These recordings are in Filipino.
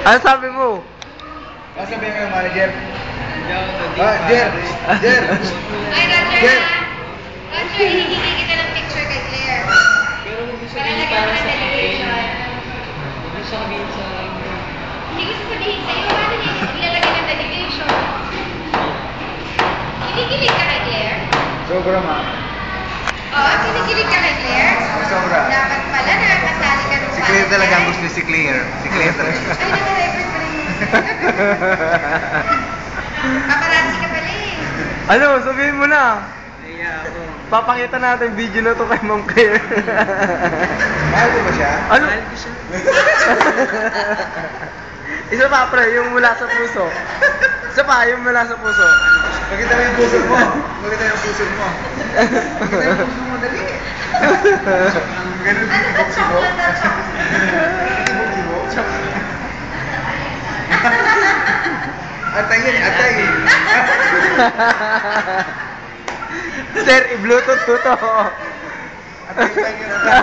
Ano sabi mo? Ano sabihin ng manager? Ah, Jer! Jer! Ay, Roger, Jer! ha? Roger, hinihingi kita ng picture kay Claire. Pero kung gusto Para niya lagyan mo para ng sa akin, delegation. hindi siya sabihin sa akin. Hindi ko sasabihin sa'yo, paano niya ilalagay ng delegation? Kinikilig ka kay Claire? Sobra ma. Oo, kinikilig ka kay Claire? Sobra. Dapat pala nakakasali ka nung Si Claire talaga ang gusto niya, si Claire. Si Claire talaga. Ay, naka-record pa rin mo. Paparazzi ka pala eh. Ano, sabihin mo na. Kaya ako. Papakita natin video na to kay Ma'am Claire. Mahal mo ba siya? Ano? Mahal ko siya. Isa pa, pre, yung mula sa puso. Isa pa, yung mula sa puso. Pakita mo yung puso mo. Pakita yung puso mo. Pakita yung puso mo, dali. Ganun Ano din ba boxy mo. chocolate daw? Boxy mo. Atay yan, atay. Sir, i-bluetooth ko to. Atay yan, atay.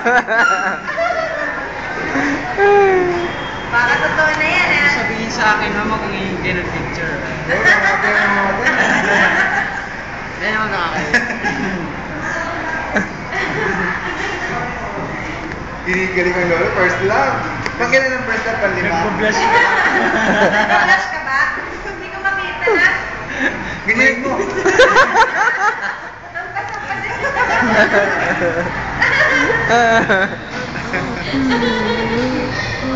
Baka totoo na yan, ha? Sabihin sa akin, mama, kung hindi ng picture. Oo, atay yan, atay. Hindi naman nakakaya. Ginigaling ang lolo, first love. Pagkailan ng first love, panlima? Nagpo-blush ka. Nag-blush ka ba? Hindi ko makita na. Ganyan mo.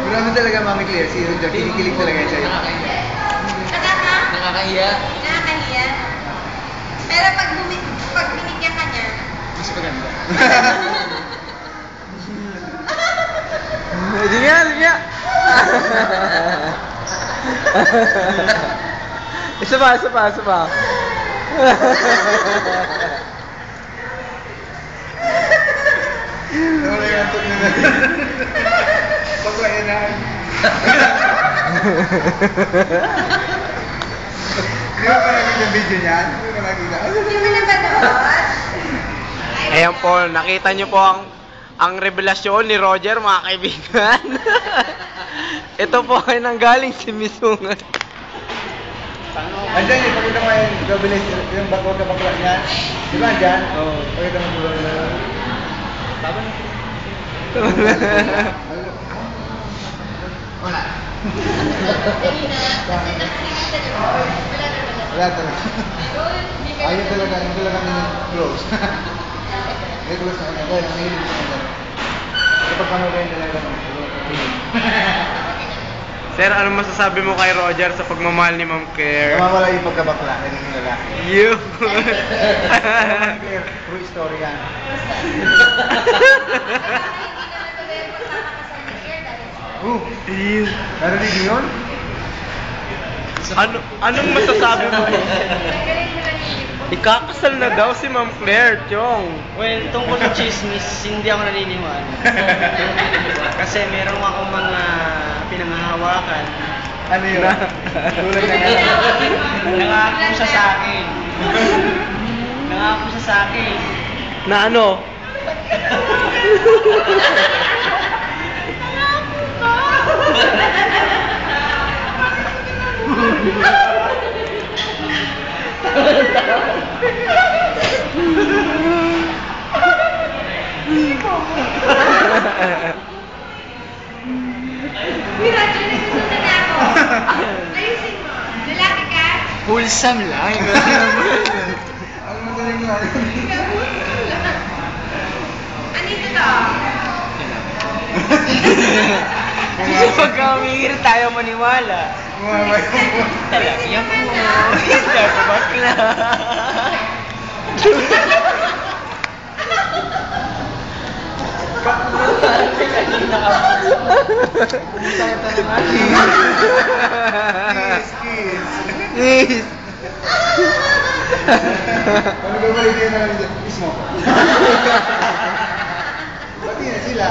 Marami talaga, Mami Claire. Si Roger, kinikilig talaga siya. Nakakahiya. Nakaka? Nakakahiya. Nakakahiya. Pero pag binigyan ka niya, Mas maganda. Hindi nga, hindi nga. Isa pa, isa pa, isa pa. Wala yung antok na natin. Pagwayanan. Di ba pa nakita yung video niyan? Di ba nakita? hindi mo na ba doon? Ayan po, nakita niyo po ang revelasyon ni Roger, mga kaibigan. Ito po ay nanggaling si Misungan. Andyan eh, pakita mo yung double yung bato na bakla niyan. Di ba andyan? Oo. Pakita mo yung Laban. Wala. Kasi nakikita sa doon. Wala na wala. Wala talaga. Ayun talaga, yung talaga yung close. May close na kanya. Kaya nahilig ko naman. Kapag panorin talaga naman. Sir, ano masasabi mo kay Roger sa pagmamahal ni Ma'am Claire? Namawala yung pagkabakla. Naging lalaki. You. Clear, true story yan. You. Narinig niyo yun? Anong masasabi mo? Ikakasal na daw si Ma'am Claire, Chong. Well, tungkol sa chismis, hindi ako naniniwala. Kasi meron akong mga pinanghahawakan. Ano yun? Tulad na Nangako siya sa akin. Nangako siya sa akin. Na ano? Mira, nagsusunod na ako. Ayusin mo. Lalaki ka? Wholesome lang. Ang madaling nga yun. Ano ito to? Kasi pagka umingir tayo maniwala. Umamay ko. Talagyan mo. Hindi ako bakla. Kanina ka pa. Pumunta ka naman. Kiss, kiss. Please. Ano ba balik yun na kiss mo? Pati na sila.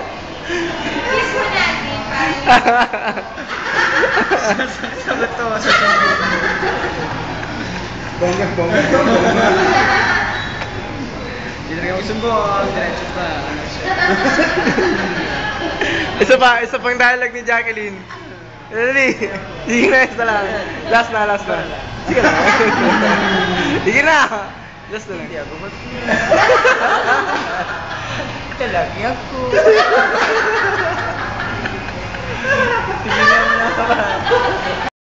Kiss mo natin. Sagot to sa TV. Bongga, bongga, bongga. Gusto mo, diretso pa. Ano siya? Isa pang dialogue ni Jacqueline. Ready? Sige na, isa lang. Last na. Sige na. Sige na. Last na lang. Hindi ako Talagi ako. Sige na.